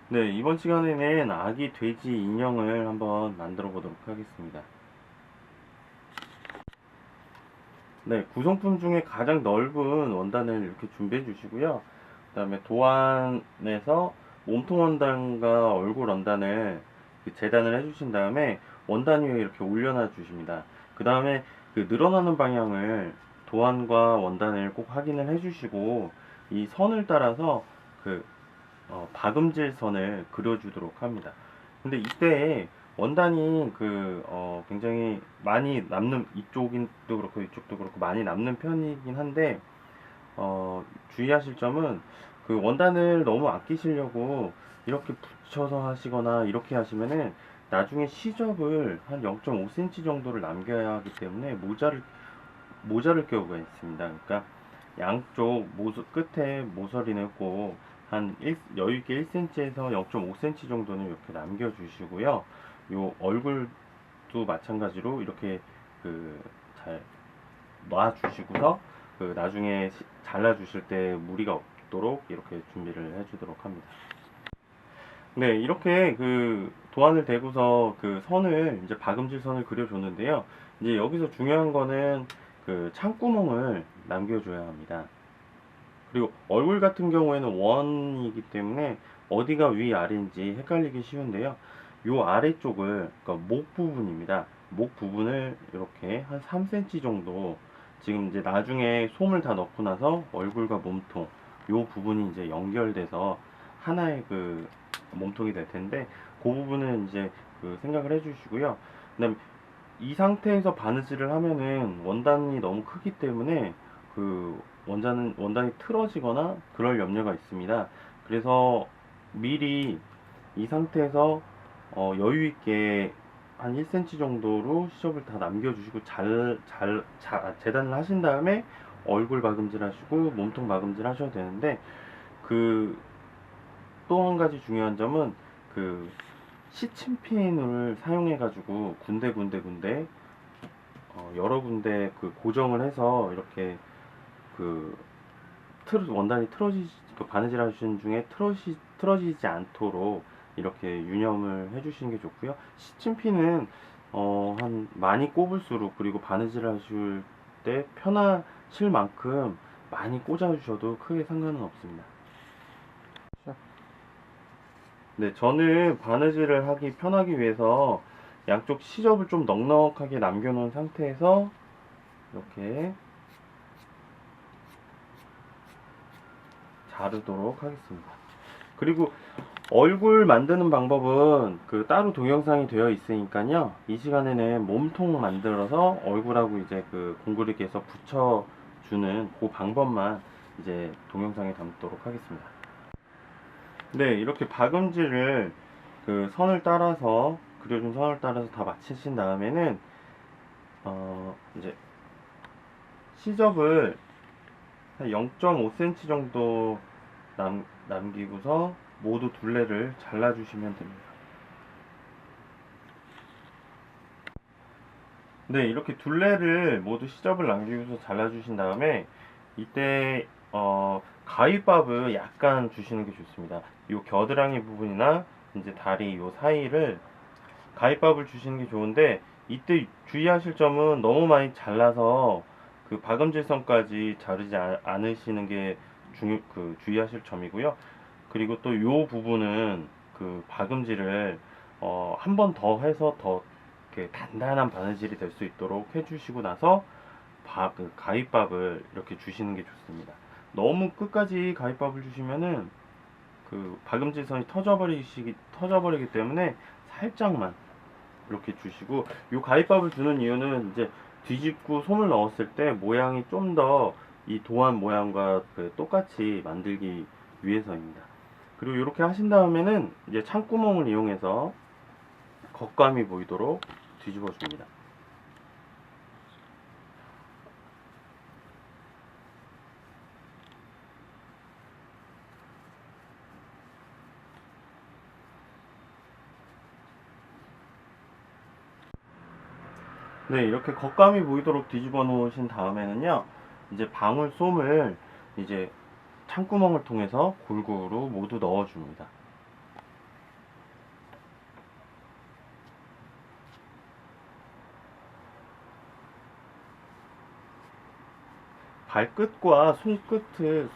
네, 이번 시간에는 아기 돼지 인형을 한번 만들어 보도록 하겠습니다. 네, 구성품 중에 가장 넓은 원단을 이렇게 준비해 주시고요. 그 다음에 도안에서 몸통 원단과 얼굴 원단을 재단을 해 주신 다음에 원단 위에 이렇게 올려놔 주십니다. 그 다음에 그 늘어나는 방향을 도안과 원단을 꼭 확인을 해 주시고 이 선을 따라서 그 박음질 선을 그려주도록 합니다. 근데 이때 원단이 굉장히 많이 남는, 이쪽도 그렇고 이쪽도 그렇고 많이 남는 편이긴 한데, 주의하실 점은 그 원단을 너무 아끼시려고 이렇게 붙여서 하시거나 이렇게 하시면은 나중에 시접을 한 0.5cm 정도를 남겨야 하기 때문에 모자를 경우가 있습니다. 그러니까 양쪽 끝에 모서리는 꼭 여유있게 1cm에서 0.5cm 정도는 이렇게 남겨주시고요. 요 얼굴도 마찬가지로 이렇게 잘 놔주시고서 나중에 잘라주실 때 무리가 없도록 이렇게 준비를 해주도록 합니다. 네, 이렇게 도안을 대고서 이제 박음질 선을 그려줬는데요. 이제 여기서 중요한 거는 창구멍을 남겨줘야 합니다. 그리고 얼굴 같은 경우에는 원이기 때문에 어디가 위 아래인지 헷갈리기 쉬운데요. 요 아래쪽을, 그러니까 목 부분입니다. 목 부분을 이렇게 한 3cm 정도, 지금 이제 나중에 솜을 다 넣고 나서 얼굴과 몸통, 요 부분이 이제 연결돼서 하나의 몸통이 될 텐데, 그 부분은 이제 생각을 해주시고요. 그다음에 이 상태에서 바느질을 하면은 원단이 너무 크기 때문에 원단이 틀어지거나 그럴 염려가 있습니다. 그래서 미리 이 상태에서 여유 있게 한 1cm 정도로 시접을 다 남겨주시고 재단을 하신 다음에 얼굴 박음질 하시고 몸통 박음질 하셔도 되는데, 그 또 한 가지 중요한 점은 그 시침핀을 사용해 가지고 군데 여러 군데 고정을 해서 이렇게 그 원단이 바느질 하시는 중에 틀어지지 않도록 이렇게 유념을 해주시는 게 좋고요. 시침핀은 한 많이 꼽을수록, 그리고 바느질 하실 때 편하실 만큼 많이 꽂아주셔도 크게 상관은 없습니다. 네, 저는 바느질을 하기 편하기 위해서 양쪽 시접을 좀 넉넉하게 남겨놓은 상태에서 이렇게 자르도록 하겠습니다. 그리고 얼굴 만드는 방법은 따로 동영상이 되어 있으니까요. 이 시간에는 몸통 만들어서 얼굴하고 이제 공구리기에서 붙여주는 그 방법만 이제 동영상에 담도록 하겠습니다. 네, 이렇게 박음질을 그려준 선을 따라서 다 마치신 다음에는 이제 시접을 한 0.5cm 정도 남기고서 모두 둘레를 잘라주시면 됩니다. 네, 이렇게 둘레를 모두 시접을 남기고서 잘라주신 다음에 이때 가위밥을 약간 주시는 게 좋습니다. 이 겨드랑이 부분이나 이제 다리 요 사이를 가위밥을 주시는 게 좋은데, 이때 주의하실 점은 너무 많이 잘라서 박음질선까지 자르지 않으시는 게 주의하실 점이고요. 그리고 또 요 부분은 박음질을 한 번 더 해서 더 이렇게 단단한 바느질이 될 수 있도록 해주시고 나서 가위밥을 이렇게 주시는 게 좋습니다. 너무 끝까지 가위밥을 주시면은 박음질선이 터져버리기 때문에 살짝만 이렇게 주시고, 이 가위밥을 주는 이유는 이제 뒤집고 솜을 넣었을 때 모양이 좀 더 이 도안 모양과 똑같이 만들기 위해서입니다. 그리고 이렇게 하신 다음에는 이제 창구멍을 이용해서 겉감이 보이도록 뒤집어 줍니다. 네, 이렇게 겉감이 보이도록 뒤집어 놓으신 다음에는요, 이제 방울 솜을 이제 창구멍을 통해서 골고루 모두 넣어 줍니다. 발끝과 손끝을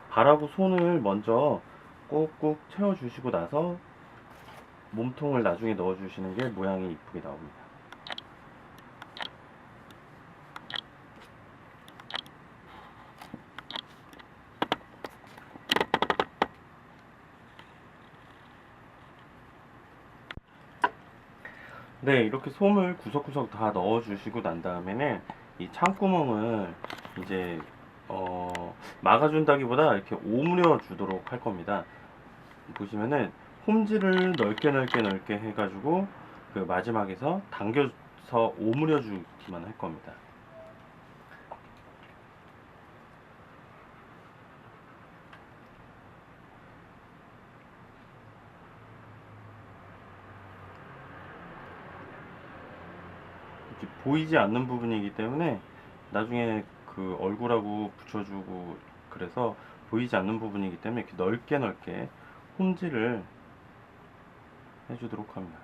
발하고 손을 먼저 꾹꾹 채워주시고 나서 몸통을 나중에 넣어주시는 게 모양이 이쁘게 나옵니다. 네, 이렇게 솜을 구석구석 다 넣어주시고 난 다음에는 이 창구멍을 이제 막아준다기보다 이렇게 오므려 주도록 할 겁니다. 보시면은 홈질을 넓게 넓게 넓게 해가지고 그 마지막에서 당겨서 오므려 주기만 할 겁니다. 이렇게 보이지 않는 부분이기 때문에 나중에 그 얼굴하고 붙여주고 그래서 보이지 않는 부분이기 때문에 이렇게 넓게 넓게 홈질을 해주도록 합니다.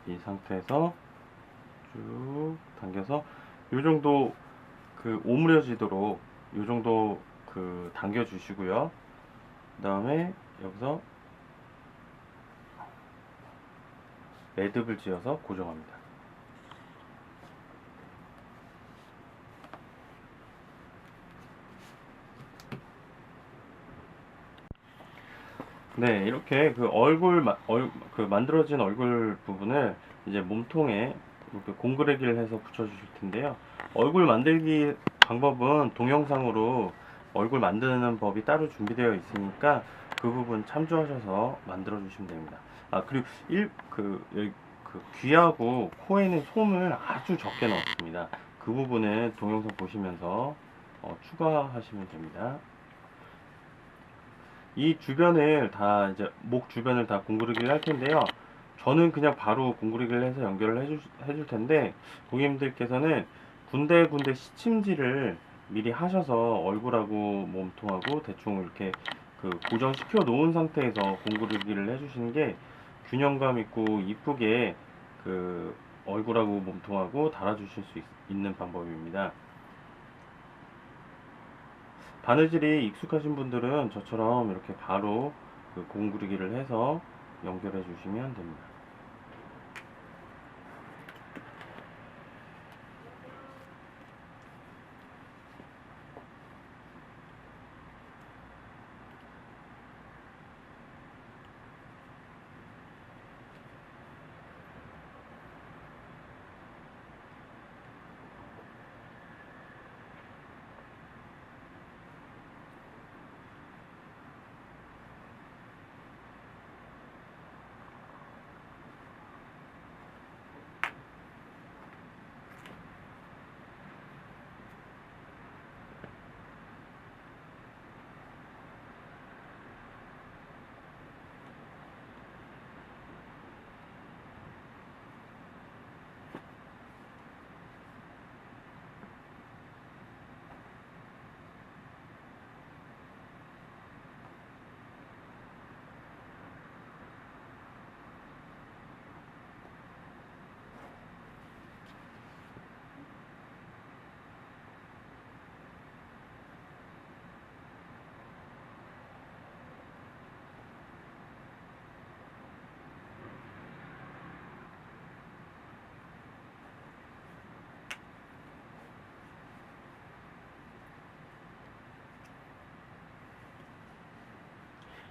이 상태에서 쭉 당겨서 요 정도 그 오므려지도록 요 정도 그 당겨 주시고요. 그 다음에 여기서 매듭을 지어서 고정합니다. 네, 이렇게 그 그 만들어진 얼굴 부분을 이제 몸통에 이렇게 공그레기를 해서 붙여주실 텐데요. 얼굴 만들기 방법은 동영상으로 얼굴 만드는 법이 따로 준비되어 있으니까 그 부분 참조하셔서 만들어 주시면 됩니다. 아, 그리고 그 귀하고 코에는 솜을 아주 적게 넣었습니다. 그 부분은 동영상 보시면서 추가하시면 됩니다. 이 주변을 다 이제 목 주변을 다 공구르기를 할 텐데요. 저는 그냥 바로 공구르기를 해서 연결을 해줄 텐데 고객님들께서는 군데군데 시침질을 미리 하셔서 얼굴하고 몸통하고 대충 이렇게 그 고정시켜 놓은 상태에서 공구르기를 해주시는 게 균형감 있고 이쁘게 그 얼굴하고 몸통하고 달아주실 수 있는 방법입니다. 바느질이 익숙하신 분들은 저처럼 이렇게 바로 그 공구르기를 해서 연결해 주시면 됩니다.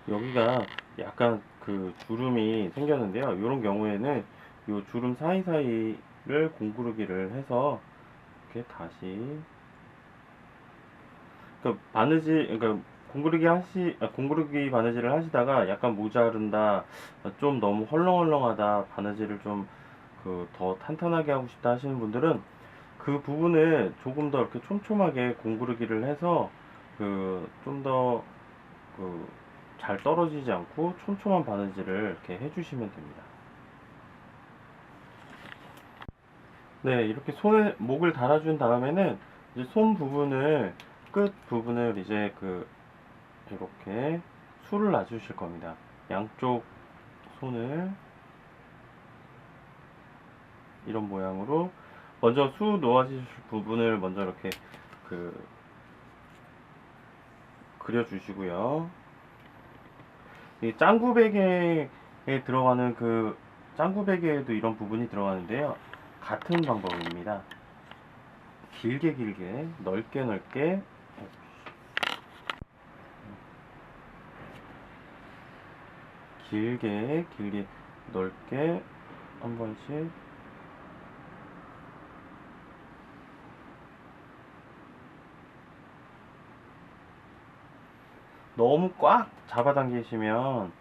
여기가 약간 그 주름이 생겼는데요. 이런 경우에는 이 주름 사이사이를 공구르기를 해서 이렇게 다시 그러니까 그러니까 공구르기 바느질을 하시다가 약간 모자른다, 좀 너무 헐렁헐렁하다, 바느질을 좀 그 더 탄탄하게 하고 싶다 하시는 분들은 그 부분을 조금 더 이렇게 촘촘하게 공구르기를 해서 그 좀 더 그 잘 떨어지지 않고 촘촘한 바느질을 이렇게 해주시면 됩니다. 네, 이렇게 손에 목을 달아준 다음에는 이제 손 부분을 끝 부분을 이제 이렇게 술을 놔주실 겁니다. 양쪽 손을 이런 모양으로 먼저 수 놓아주실 부분을 먼저 이렇게 그 그려주시고요. 이 짱구베개에 들어가는 짱구베개에도 이런 부분이 들어가는데요. 같은 방법입니다. 길게 길게 넓게 넓게 길게 길게 넓게 한 번씩 너무 꽉 잡아당기시면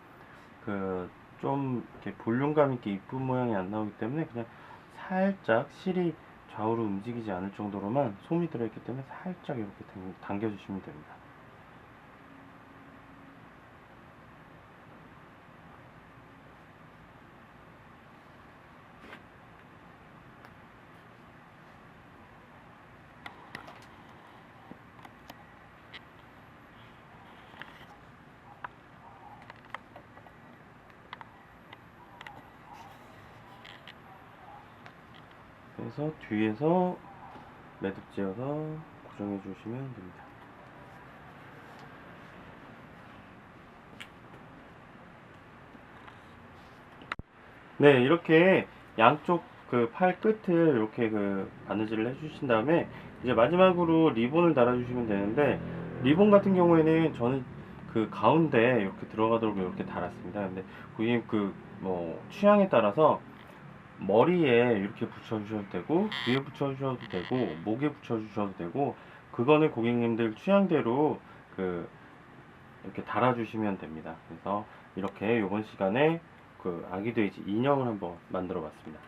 좀 이렇게 볼륨감 있게 이쁜 모양이 안 나오기 때문에 그냥 살짝 실이 좌우로 움직이지 않을 정도로만 솜이 들어있기 때문에 살짝 이렇게 당겨주시면 됩니다. 그래서 뒤에서 매듭 지어서 고정해 주시면 됩니다. 네, 이렇게 양쪽 팔 끝을 이렇게 바느질을 해주신 다음에 이제 마지막으로 리본을 달아주시면 되는데, 리본 같은 경우에는 저는 가운데 이렇게 들어가도록 이렇게 달았습니다. 근데 고객님 뭐 취향에 따라서 머리에 이렇게 붙여주셔도 되고, 귀에 붙여주셔도 되고, 목에 붙여주셔도 되고, 그거는 고객님들 취향대로 이렇게 달아주시면 됩니다. 그래서 이렇게 이번 시간에 아기 돼지 인형을 한번 만들어 봤습니다.